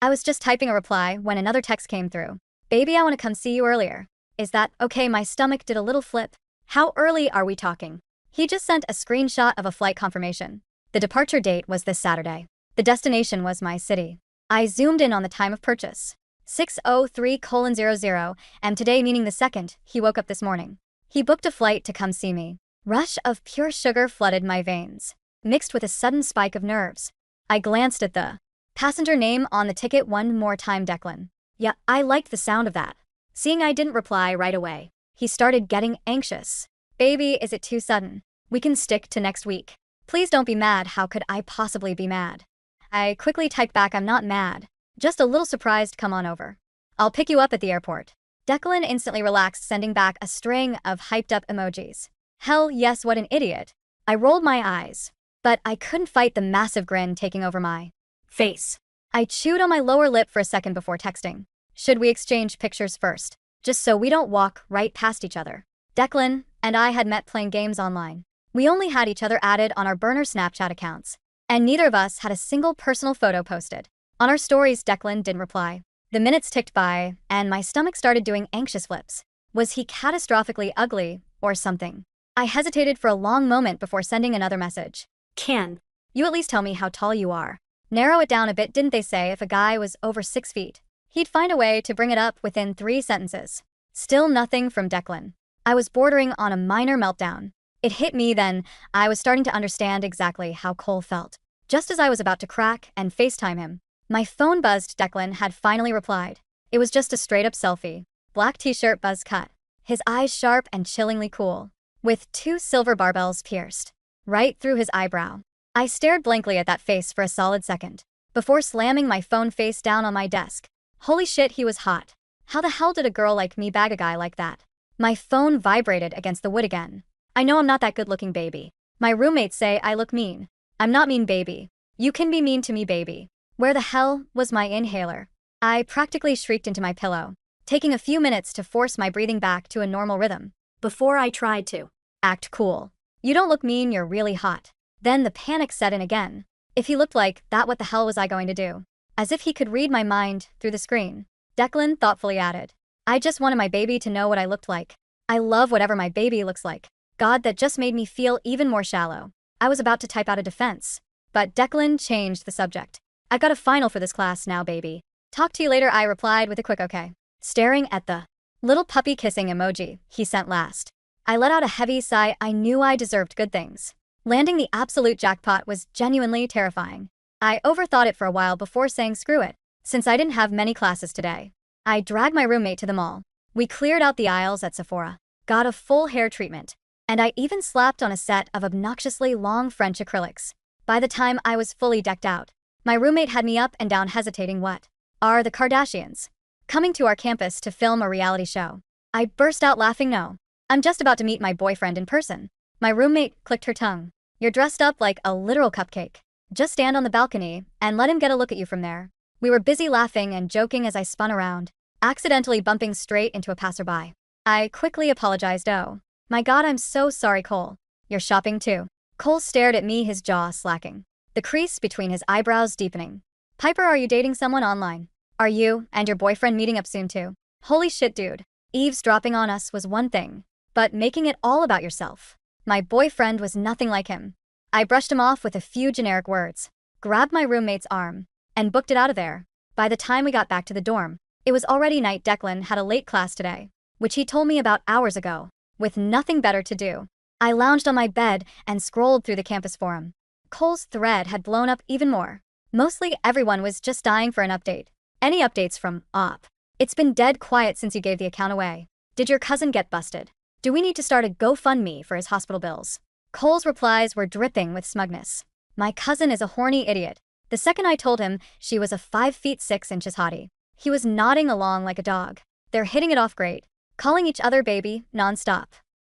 I was just typing a reply when another text came through. Baby, I want to come see you earlier. Is that okay? My stomach did a little flip. How early are we talking? He just sent a screenshot of a flight confirmation. The departure date was this Saturday. The destination was my city. I zoomed in on the time of purchase. 6:03:00 and today, meaning the second, he woke up this morning. He booked a flight to come see me. Rush of pure sugar flooded my veins, mixed with a sudden spike of nerves. I glanced at the passenger name on the ticket one more time. Declan. Yeah, I liked the sound of that. Seeing I didn't reply right away, he started getting anxious. Baby, is it too sudden? We can stick to next week. Please don't be mad. How could I possibly be mad? I quickly typed back, I'm not mad. Just a little surprised. Come on over. I'll pick you up at the airport. Declan instantly relaxed, sending back a string of hyped up emojis. Hell yes, what an idiot. I rolled my eyes, but I couldn't fight the massive grin taking over my face. I chewed on my lower lip for a second before texting. Should we exchange pictures first? Just so we don't walk right past each other. Declan and I had met playing games online. We only had each other added on our burner Snapchat accounts, and neither of us had a single personal photo posted. On our stories, Declan didn't reply. The minutes ticked by, and my stomach started doing anxious flips. Was he catastrophically ugly, or something? I hesitated for a long moment before sending another message. Can you at least tell me how tall you are? Narrow it down a bit. Didn't they say if a guy was over 6 feet, he'd find a way to bring it up within 3 sentences? Still nothing from Declan. I was bordering on a minor meltdown. It hit me then. I was starting to understand exactly how Cole felt. Just as I was about to crack and FaceTime him, my phone buzzed. Declan had finally replied. It was just a straight-up selfie. Black t-shirt, buzz cut. His eyes sharp and chillingly cool, with 2 silver barbells pierced right through his eyebrow. I stared blankly at that face for a solid second, before slamming my phone face down on my desk. Holy shit, he was hot. How the hell did a girl like me bag a guy like that? My phone vibrated against the wood again. I know I'm not that good-looking, baby. My roommates say I look mean. I'm not mean, baby. You can be mean to me, baby. Where the hell was my inhaler? I practically shrieked into my pillow, taking a few minutes to force my breathing back to a normal rhythm, before I tried to act cool. You don't look mean, you're really hot. Then the panic set in again. If he looked like that, what the hell was I going to do? As if he could read my mind through the screen, Declan thoughtfully added, I just wanted my baby to know what I looked like. I love whatever my baby looks like. God, that just made me feel even more shallow. I was about to type out a defense, but Declan changed the subject. I've got a final for this class now, baby. Talk to you later, I replied with a quick okay. Staring at the little puppy kissing emoji he sent last, I let out a heavy sigh. I knew I deserved good things. Landing the absolute jackpot was genuinely terrifying. I overthought it for a while before saying screw it, since I didn't have many classes today. I dragged my roommate to the mall. We cleared out the aisles at Sephora, got a full hair treatment, and I even slapped on a set of obnoxiously long French acrylics. By the time I was fully decked out, my roommate had me up and down hesitating. What are the Kardashians coming to our campus to film a reality show? I burst out laughing. No, I'm just about to meet my boyfriend in person. My roommate clicked her tongue. You're dressed up like a literal cupcake. Just stand on the balcony and let him get a look at you from there. We were busy laughing and joking as I spun around, accidentally bumping straight into a passerby. I quickly apologized. Oh my God, I'm so sorry, Cole. You're shopping too? Cole stared at me, his jaw slacking, the crease between his eyebrows deepening. Piper, are you dating someone online? Are you and your boyfriend meeting up soon too? Holy shit, dude. Eavesdropping on us was one thing, but making it all about yourself. My boyfriend was nothing like him. I brushed him off with a few generic words, grabbed my roommate's arm, and booked it out of there. By the time we got back to the dorm, it was already night. Declan had a late class today, which he told me about hours ago. With nothing better to do, I lounged on my bed and scrolled through the campus forum. Cole's thread had blown up even more. Mostly everyone was just dying for an update. Any updates from Op? It's been dead quiet since you gave the account away. Did your cousin get busted? Do we need to start a GoFundMe for his hospital bills? Cole's replies were dripping with smugness. My cousin is a horny idiot. The second I told him she was a 5 feet 6 inches hottie, he was nodding along like a dog. They're hitting it off great, calling each other baby nonstop.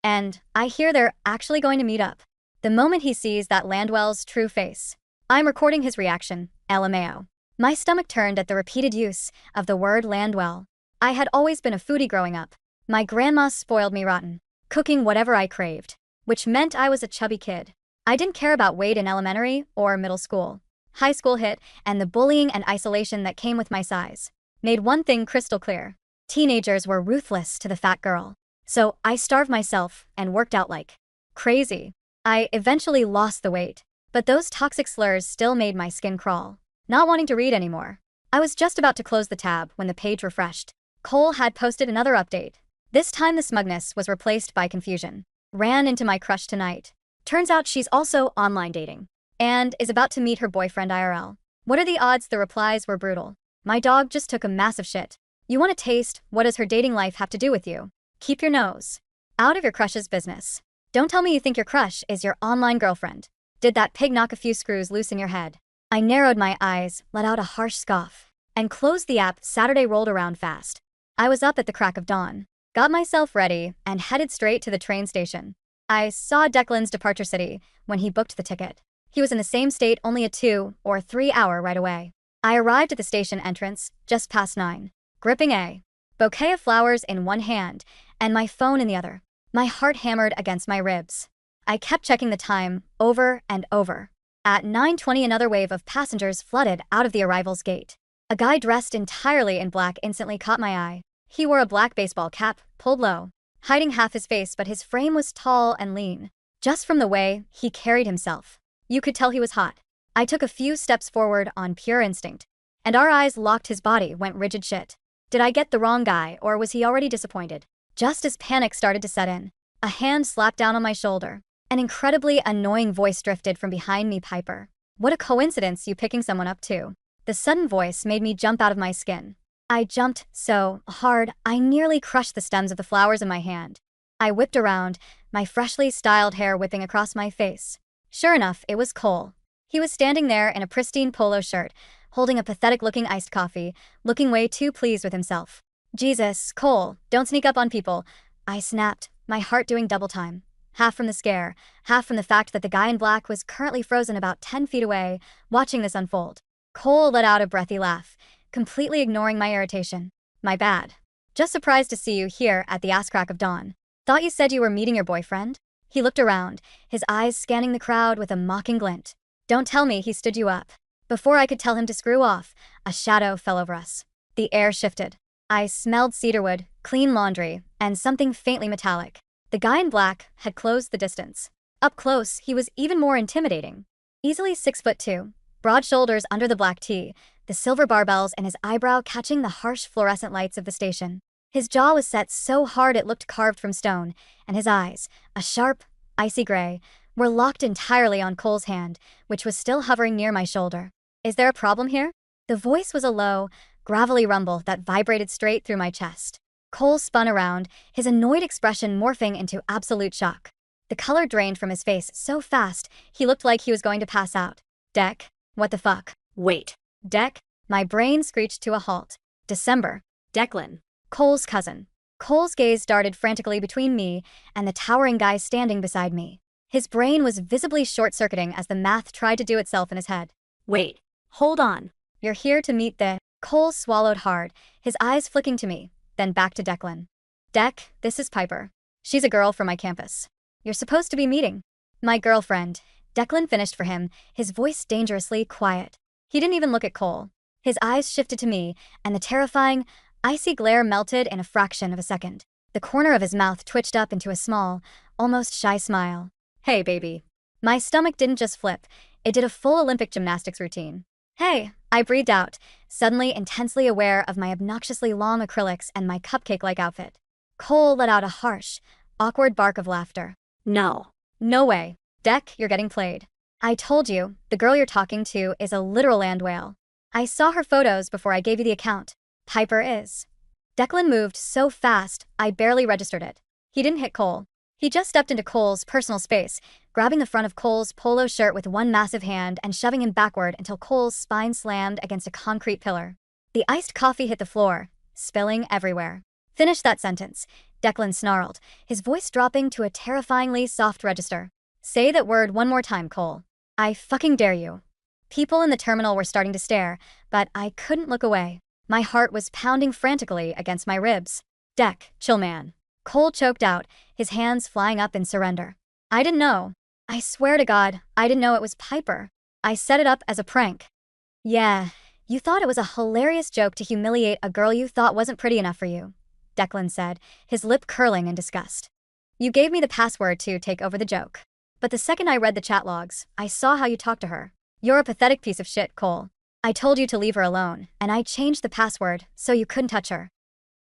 And I hear they're actually going to meet up. The moment he sees that Landwell's true face, I'm recording his reaction, LMAO. My stomach turned at the repeated use of the word Landwell. I had always been a foodie growing up. My grandma spoiled me rotten, cooking whatever I craved, which meant I was a chubby kid. I didn't care about weight in elementary or middle school. high school hit, and the bullying and isolation that came with my size made one thing crystal clear. Teenagers were ruthless to the fat girl. So I starved myself and worked out like crazy. I eventually lost the weight, but those toxic slurs still made my skin crawl. Not wanting to read anymore. I was just about to close the tab when the page refreshed. Cole had posted another update. This time the smugness was replaced by confusion. Ran into my crush tonight. Turns out she's also online dating and is about to meet her boyfriend IRL. What are the odds? The replies were brutal. My dog just took a massive shit. You want to taste? What does her dating life have to do with you? Keep your nose out of your crush's business. Don't tell me you think your crush is your online girlfriend. Did that pig knock a few screws loose in your head? I narrowed my eyes, let out a harsh scoff, and closed the app. Saturday rolled around fast. I was up at the crack of dawn, got myself ready, and headed straight to the train station. I saw Declan's departure city when he booked the ticket. He was in the same state, only a 2 or 3 hour ride away. I arrived at the station entrance just past 9, gripping a bouquet of flowers in one hand and my phone in the other. My heart hammered against my ribs. I kept checking the time over and over. At 9:20, another wave of passengers flooded out of the arrivals gate. A guy dressed entirely in black instantly caught my eye. He wore a black baseball cap, pulled low, hiding half his face, but his frame was tall and lean. Just from the way he carried himself, you could tell he was hot. I took a few steps forward on pure instinct, and our eyes locked. His body went rigid. Shit. Did I get the wrong guy, or was he already disappointed? Just as panic started to set in, a hand slapped down on my shoulder. An incredibly annoying voice drifted from behind me. Piper. What a coincidence, you picking someone up too. The sudden voice made me jump out of my skin. I jumped so hard, I nearly crushed the stems of the flowers in my hand. I whipped around, my freshly styled hair whipping across my face. Sure enough, it was Cole. He was standing there in a pristine polo shirt, holding a pathetic-looking iced coffee, looking way too pleased with himself. Jesus, Cole, don't sneak up on people, I snapped, my heart doing double time. Half from the scare, half from the fact that the guy in black was currently frozen about 10 feet away, watching this unfold. Cole let out a breathy laugh, completely ignoring my irritation. My bad. Just surprised to see you here at the ass crack of dawn. Thought you said you were meeting your boyfriend? He looked around, his eyes scanning the crowd with a mocking glint. Don't tell me he stood you up. Before I could tell him to screw off, a shadow fell over us. The air shifted. I smelled cedarwood, clean laundry, and something faintly metallic. The guy in black had closed the distance. Up close, he was even more intimidating. Easily 6'2", broad shoulders under the black tee, the silver barbells and his eyebrow catching the harsh fluorescent lights of the station. His jaw was set so hard it looked carved from stone, and his eyes, a sharp, icy gray, were locked entirely on Cole's hand, which was still hovering near my shoulder. Is there a problem here? The voice was a low, gravelly rumble that vibrated straight through my chest. Cole spun around, his annoyed expression morphing into absolute shock. The color drained from his face so fast, he looked like he was going to pass out. Deck? What the fuck? Wait. Deck? My brain screeched to a halt. December. Declan. Cole's cousin. Cole's gaze darted frantically between me and the towering guy standing beside me. His brain was visibly short-circuiting as the math tried to do itself in his head. Wait. Hold on. You're here to meet the... Cole swallowed hard, his eyes flicking to me, then back to Declan. Deck, this is Piper. She's a girl from my campus. You're supposed to be meeting. My girlfriend. Declan finished for him, his voice dangerously quiet. He didn't even look at Cole. His eyes shifted to me, and the terrifying, icy glare melted in a fraction of a second. The corner of his mouth twitched up into a small, almost shy smile. Hey, baby. My stomach didn't just flip, it did a full Olympic gymnastics routine. Hey, I breathed out, suddenly intensely aware of my obnoxiously long acrylics and my cupcake-like outfit. Cole let out a harsh, awkward bark of laughter. No. No way. Deck, you're getting played. I told you, the girl you're talking to is a literal land whale. I saw her photos before I gave you the account. Piper is. Declan moved so fast, I barely registered it. He didn't hit Cole. He just stepped into Cole's personal space, grabbing the front of Cole's polo shirt with one massive hand and shoving him backward until Cole's spine slammed against a concrete pillar. The iced coffee hit the floor, spilling everywhere. Finish that sentence, Declan snarled, his voice dropping to a terrifyingly soft register. Say that word one more time, Cole. I fucking dare you. People in the terminal were starting to stare, but I couldn't look away. My heart was pounding frantically against my ribs. Deck, chill man. Cole choked out, his hands flying up in surrender. I didn't know. I swear to God, I didn't know it was Piper. I set it up as a prank. Yeah, you thought it was a hilarious joke to humiliate a girl you thought wasn't pretty enough for you, Declan said, his lip curling in disgust. You gave me the password to take over the joke. But the second I read the chat logs, I saw how you talked to her. You're a pathetic piece of shit, Cole. I told you to leave her alone, and I changed the password so you couldn't touch her.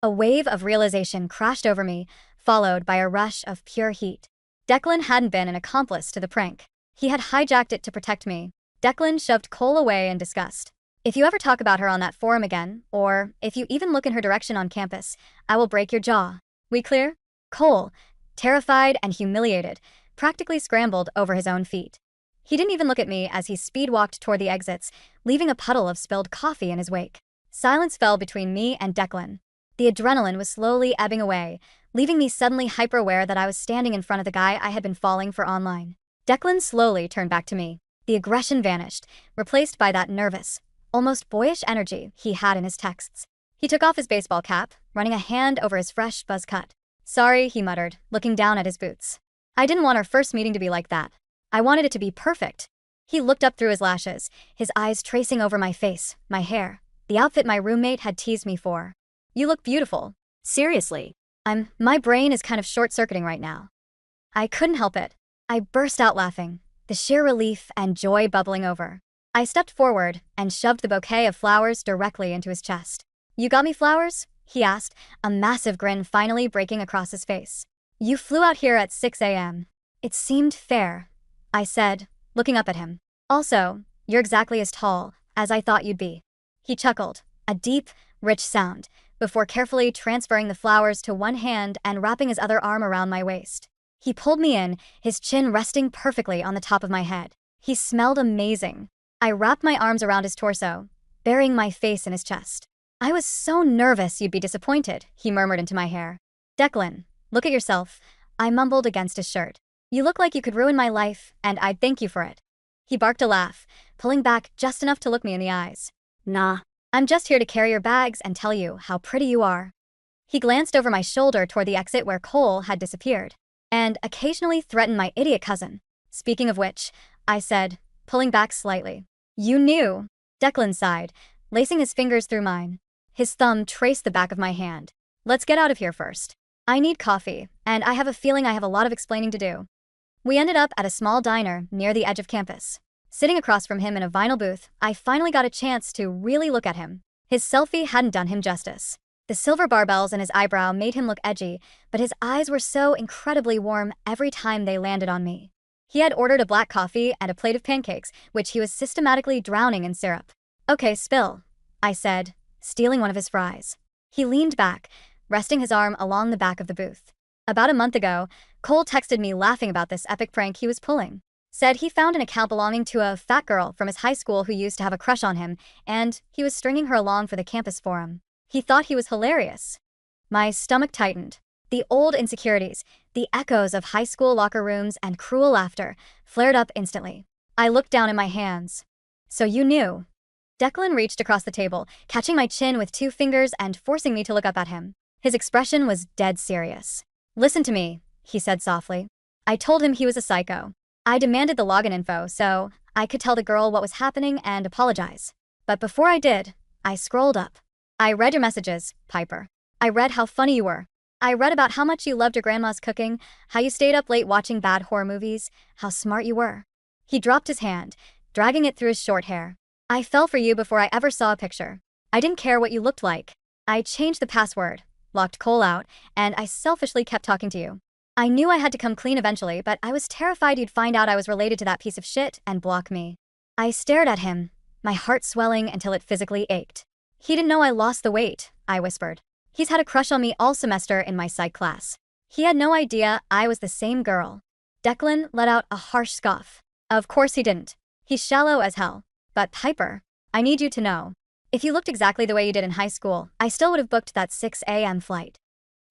A wave of realization crashed over me, followed by a rush of pure heat. Declan hadn't been an accomplice to the prank. He had hijacked it to protect me. Declan shoved Cole away in disgust. If you ever talk about her on that forum again, or if you even look in her direction on campus, I will break your jaw. We clear? Cole, terrified and humiliated, practically scrambled over his own feet. He didn't even look at me as he speed-walked toward the exits, leaving a puddle of spilled coffee in his wake. Silence fell between me and Declan. The adrenaline was slowly ebbing away, leaving me suddenly hyper-aware that I was standing in front of the guy I had been falling for online. Declan slowly turned back to me. The aggression vanished, replaced by that nervous, almost boyish energy he had in his texts. He took off his baseball cap, running a hand over his fresh buzz cut. Sorry, he muttered, looking down at his boots. I didn't want our first meeting to be like that. I wanted it to be perfect. He looked up through his lashes, his eyes tracing over my face, my hair, the outfit my roommate had teased me for. You look beautiful. Seriously. My brain is kind of short-circuiting right now. I couldn't help it. I burst out laughing, the sheer relief and joy bubbling over. I stepped forward and shoved the bouquet of flowers directly into his chest. You got me flowers? He asked, a massive grin finally breaking across his face. You flew out here at 6 a.m. It seemed fair, I said, looking up at him. Also, you're exactly as tall as I thought you'd be. He chuckled, a deep, rich sound, before carefully transferring the flowers to one hand and wrapping his other arm around my waist. He pulled me in, his chin resting perfectly on the top of my head. He smelled amazing. I wrapped my arms around his torso, burying my face in his chest. I was so nervous you'd be disappointed, he murmured into my hair. Declan, look at yourself, I mumbled against his shirt. You look like you could ruin my life, and I'd thank you for it. He barked a laugh, pulling back just enough to look me in the eyes. Nah. I'm just here to carry your bags and tell you how pretty you are. He glanced over my shoulder toward the exit where Cole had disappeared, and occasionally threatened my idiot cousin. Speaking of which, I said, pulling back slightly. You knew. Declan sighed, lacing his fingers through mine. His thumb traced the back of my hand. Let's get out of here first. I need coffee, and I have a feeling I have a lot of explaining to do. We ended up at a small diner near the edge of campus. Sitting across from him in a vinyl booth, I finally got a chance to really look at him. His selfie hadn't done him justice. The silver barbells in his eyebrow made him look edgy, but his eyes were so incredibly warm every time they landed on me. He had ordered a black coffee and a plate of pancakes, which he was systematically drowning in syrup. Okay, spill, I said, stealing one of his fries. He leaned back, resting his arm along the back of the booth. About a month ago, Cole texted me laughing about this epic prank he was pulling. Said he found an account belonging to a fat girl from his high school who used to have a crush on him, and he was stringing her along for the campus forum. He thought he was hilarious. My stomach tightened. The old insecurities, the echoes of high school locker rooms and cruel laughter, flared up instantly. I looked down at my hands. So you knew. Declan reached across the table, catching my chin with 2 fingers and forcing me to look up at him. His expression was dead serious. Listen to me, he said softly. I told him he was a psycho. I demanded the login info so I could tell the girl what was happening and apologize. But before I did, I scrolled up. I read your messages, Piper. I read how funny you were. I read about how much you loved your grandma's cooking, how you stayed up late watching bad horror movies, how smart you were. He dropped his hand, dragging it through his short hair. I fell for you before I ever saw a picture. I didn't care what you looked like. I changed the password, locked Cole out, and I selfishly kept talking to you. I knew I had to come clean eventually, but I was terrified you'd find out I was related to that piece of shit and block me. I stared at him, my heart swelling until it physically ached. He didn't know I lost the weight, I whispered. He's had a crush on me all semester in my psych class. He had no idea I was the same girl. Declan let out a harsh scoff. Of course he didn't. He's shallow as hell. But Piper, I need you to know. If you looked exactly the way you did in high school, I still would have booked that 6 a.m. flight.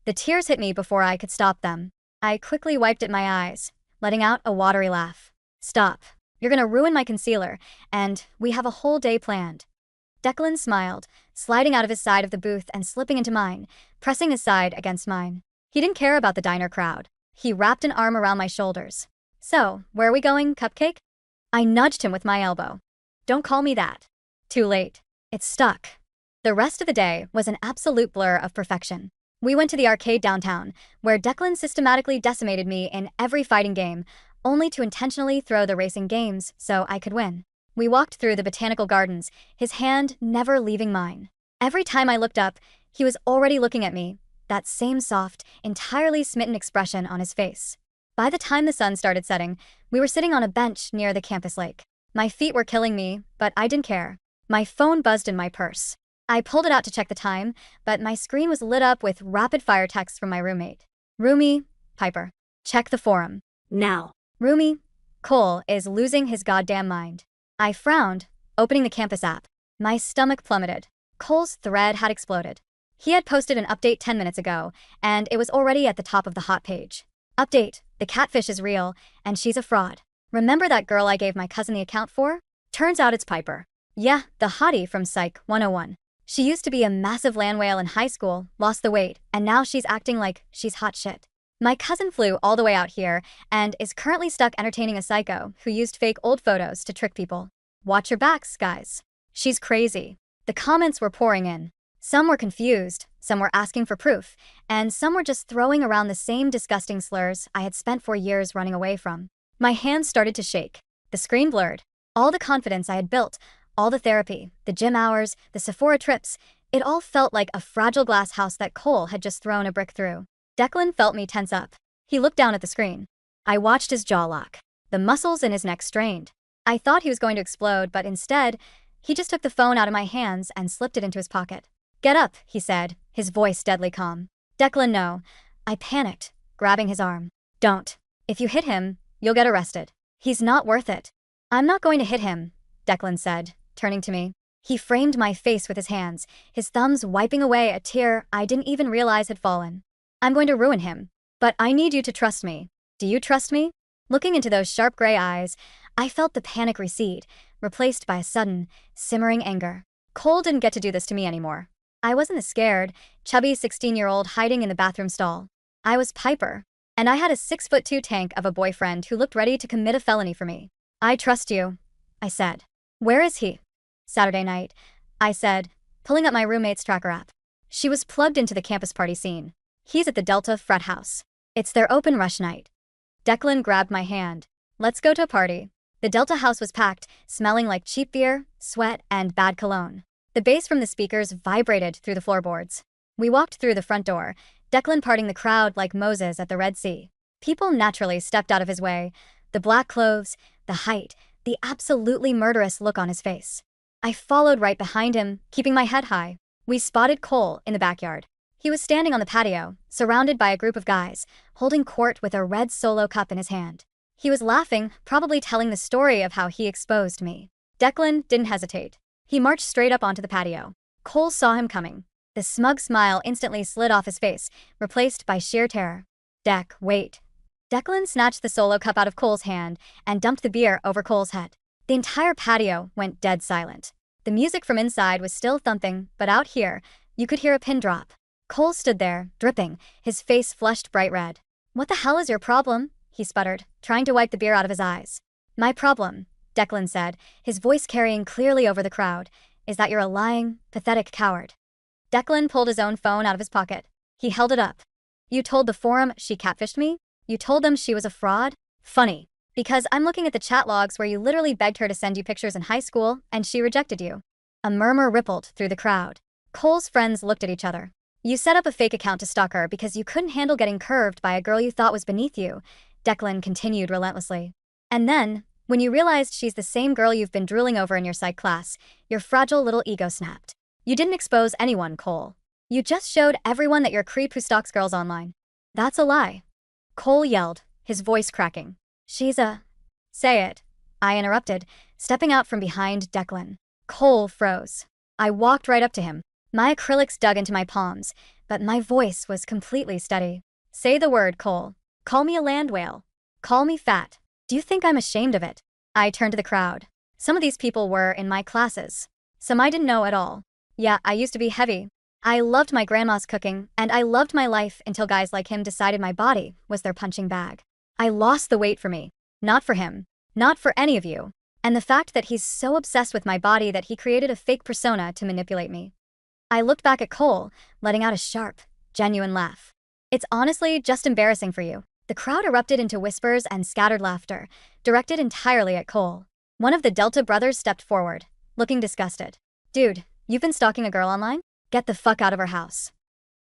The tears hit me before I could stop them. I quickly wiped at my eyes, letting out a watery laugh. Stop. You're gonna ruin my concealer, and we have a whole day planned. Declan smiled, sliding out of his side of the booth and slipping into mine, pressing his side against mine. He didn't care about the diner crowd. He wrapped an arm around my shoulders. So, where are we going, Cupcake? I nudged him with my elbow. Don't call me that. Too late. It stuck. The rest of the day was an absolute blur of perfection. We went to the arcade downtown, where Declan systematically decimated me in every fighting game, only to intentionally throw the racing games so I could win. We walked through the botanical gardens, his hand never leaving mine. Every time I looked up, he was already looking at me, that same soft, entirely smitten expression on his face. By the time the sun started setting, we were sitting on a bench near the campus lake. My feet were killing me, but I didn't care. My phone buzzed in my purse. I pulled it out to check the time, but my screen was lit up with rapid-fire texts from my roommate. Roomie, Piper. Check the forum. Now. Roomie, Cole is losing his goddamn mind. I frowned, opening the campus app. My stomach plummeted. Cole's thread had exploded. He had posted an update 10 minutes ago, and it was already at the top of the hot page. Update, the catfish is real, and she's a fraud. Remember that girl I gave my cousin the account for? Turns out it's Piper. Yeah, the hottie from Psych 101. She used to be a massive land whale in high school, lost the weight, and now she's acting like she's hot shit. My cousin flew all the way out here and is currently stuck entertaining a psycho who used fake old photos to trick people. Watch your backs, guys. She's crazy. The comments were pouring in. Some were confused, some were asking for proof, and some were just throwing around the same disgusting slurs I had spent 4 years running away from. My hands started to shake. The screen blurred. All the confidence I had built, all the therapy, the gym hours, the Sephora trips, it all felt like a fragile glass house that Cole had just thrown a brick through. Declan felt me tense up. He looked down at the screen. I watched his jaw lock. The muscles in his neck strained. I thought he was going to explode, but instead, he just took the phone out of my hands and slipped it into his pocket. Get up, he said, his voice deadly calm. Declan, no. I panicked, grabbing his arm. Don't. If you hit him, you'll get arrested. He's not worth it. I'm not going to hit him, Declan said, turning to me. He framed my face with his hands, his thumbs wiping away a tear I didn't even realize had fallen. I'm going to ruin him. But I need you to trust me. Do you trust me? Looking into those sharp gray eyes, I felt the panic recede, replaced by a sudden, simmering anger. Cole didn't get to do this to me anymore. I wasn't the scared, chubby 16-year-old hiding in the bathroom stall. I was Piper, and I had a 6'2" tank of a boyfriend who looked ready to commit a felony for me. I trust you, I said. Where is he? Saturday night, I said, pulling up my roommate's tracker app. She was plugged into the campus party scene. He's at the Delta frat house. It's their open rush night. Declan grabbed my hand. Let's go to a party. The Delta house was packed, smelling like cheap beer, sweat, and bad cologne. The bass from the speakers vibrated through the floorboards. We walked through the front door, Declan parting the crowd like Moses at the Red Sea. People naturally stepped out of his way. The black clothes, the height, the absolutely murderous look on his face. I followed right behind him, keeping my head high. We spotted Cole in the backyard. He was standing on the patio, surrounded by a group of guys, holding court with a red Solo cup in his hand. He was laughing, probably telling the story of how he exposed me. Declan didn't hesitate. He marched straight up onto the patio. Cole saw him coming. The smug smile instantly slid off his face, replaced by sheer terror. Wait. Declan snatched the Solo cup out of Cole's hand and dumped the beer over Cole's head. The entire patio went dead silent. The music from inside was still thumping, but out here, you could hear a pin drop. Cole stood there, dripping, his face flushed bright red. What the hell is your problem? He sputtered, trying to wipe the beer out of his eyes. My problem, Declan said, his voice carrying clearly over the crowd, is that you're a lying, pathetic coward. Declan pulled his own phone out of his pocket. He held it up. You told the forum she catfished me? You told them she was a fraud? Funny. Because I'm looking at the chat logs where you literally begged her to send you pictures in high school, and she rejected you. A murmur rippled through the crowd. Cole's friends looked at each other. You set up a fake account to stalk her because you couldn't handle getting curved by a girl you thought was beneath you, Declan continued relentlessly. And then, when you realized she's the same girl you've been drooling over in your psych class, your fragile little ego snapped. You didn't expose anyone, Cole. You just showed everyone that you're a creep who stalks girls online. That's a lie. Cole yelled, his voice cracking. She's a... Say it, I interrupted, stepping out from behind Declan. Cole froze. I walked right up to him. My acrylics dug into my palms, but my voice was completely steady. Say the word, Cole. Call me a land whale. Call me fat. Do you think I'm ashamed of it? I turned to the crowd. Some of these people were in my classes. Some I didn't know at all. Yeah, I used to be heavy. I loved my grandma's cooking, and I loved my life until guys like him decided my body was their punching bag. I lost the weight for me. Not for him. Not for any of you. and the fact that he's so obsessed with my body that he created a fake persona to manipulate me. I looked back at Cole, letting out a sharp, genuine laugh. It's honestly just embarrassing for you. The crowd erupted into whispers and scattered laughter, directed entirely at Cole. One of the Delta brothers stepped forward, looking disgusted. Dude, you've been stalking a girl online? Get the fuck out of her house.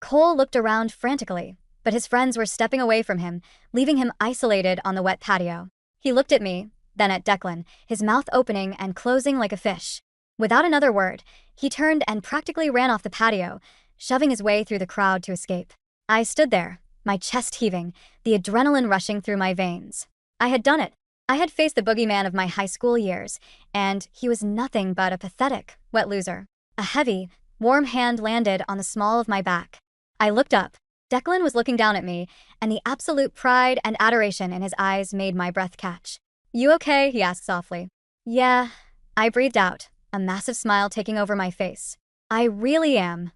Cole looked around frantically, but his friends were stepping away from him, leaving him isolated on the wet patio. He looked at me, then at Declan, his mouth opening and closing like a fish. Without another word, he turned and practically ran off the patio, shoving his way through the crowd to escape. I stood there, my chest heaving, the adrenaline rushing through my veins. I had done it. I had faced the boogeyman of my high school years, and he was nothing but a pathetic, wet loser. A heavy, warm hand landed on the small of my back. I looked up. Declan was looking down at me, and the absolute pride and adoration in his eyes made my breath catch. You okay? He asked softly. Yeah, I breathed out, a massive smile taking over my face. I really am.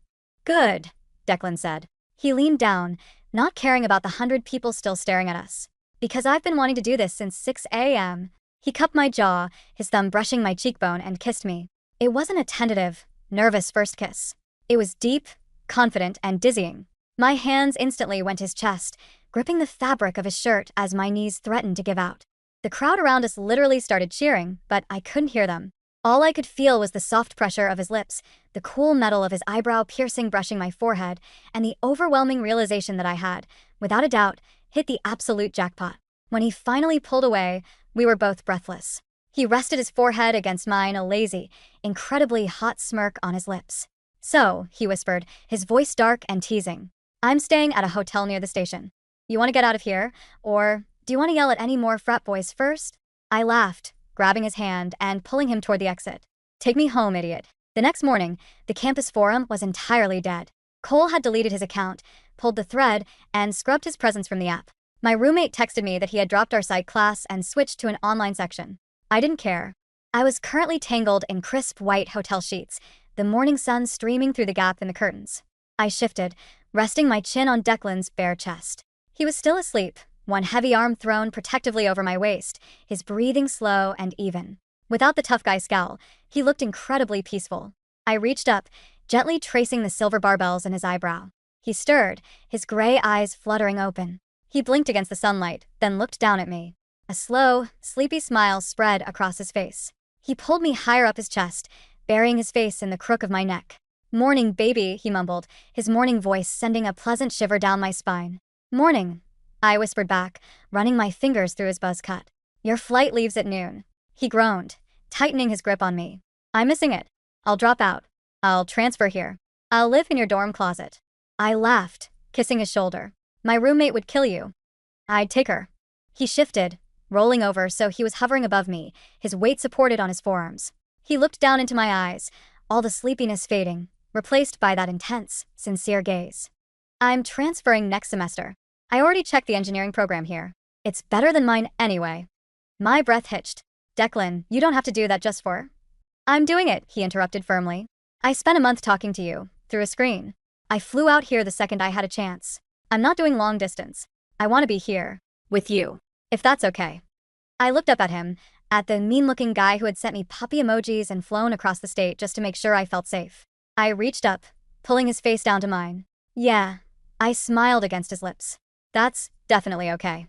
Good, Declan said. He leaned down, not caring about the 100 people still staring at us. Because I've been wanting to do this since 6 a.m. He cupped my jaw, his thumb brushing my cheekbone, and kissed me. It wasn't a tentative, nervous first kiss. It was deep, confident, and dizzying. My hands instantly went to his chest, gripping the fabric of his shirt as my knees threatened to give out. The crowd around us literally started cheering, but I couldn't hear them. All I could feel was the soft pressure of his lips, the cool metal of his eyebrow piercing brushing my forehead, and the overwhelming realization that I had, without a doubt, hit the absolute jackpot. When he finally pulled away, we were both breathless. He rested his forehead against mine, a lazy, incredibly hot smirk on his lips. So, he whispered, his voice dark and teasing, I'm staying at a hotel near the station. You want to get out of here, or do you want to yell at any more frat boys first? I laughed, grabbing his hand and pulling him toward the exit. Take me home, idiot. The next morning, the campus forum was entirely dead. Cole had deleted his account, pulled the thread, and scrubbed his presence from the app. My roommate texted me that he had dropped our psych class and switched to an online section. I didn't care. I was currently tangled in crisp white hotel sheets, the morning sun streaming through the gap in the curtains. I shifted, resting my chin on Declan's bare chest. He was still asleep, one heavy arm thrown protectively over my waist, his breathing slow and even. Without the tough guy scowl, he looked incredibly peaceful. I reached up, gently tracing the silver barbells in his eyebrow. He stirred, his gray eyes fluttering open. He blinked against the sunlight, then looked down at me. A slow, sleepy smile spread across his face. He pulled me higher up his chest, burying his face in the crook of my neck. Morning, baby, he mumbled, his morning voice sending a pleasant shiver down my spine. Morning, I whispered back, running my fingers through his buzz cut. Your flight leaves at noon. He groaned, tightening his grip on me. I'm missing it. I'll drop out. I'll transfer here. I'll live in your dorm closet. I laughed, kissing his shoulder. My roommate would kill you. I'd take her. He shifted, rolling over so he was hovering above me, his weight supported on his forearms. He looked down into my eyes, all the sleepiness fading, replaced by that intense, sincere gaze. I'm transferring next semester. I already checked the engineering program here. It's better than mine anyway. My breath hitched. Declan, you don't have to do that just for... I'm doing it, he interrupted firmly. I spent a month talking to you, through a screen. I flew out here the second I had a chance. I'm not doing long distance. I want to be here. With you. If that's okay. I looked up at him, at the mean-looking guy who had sent me puppy emojis and flown across the state just to make sure I felt safe. I reached up, pulling his face down to mine. Yeah. I smiled against his lips. That's definitely okay.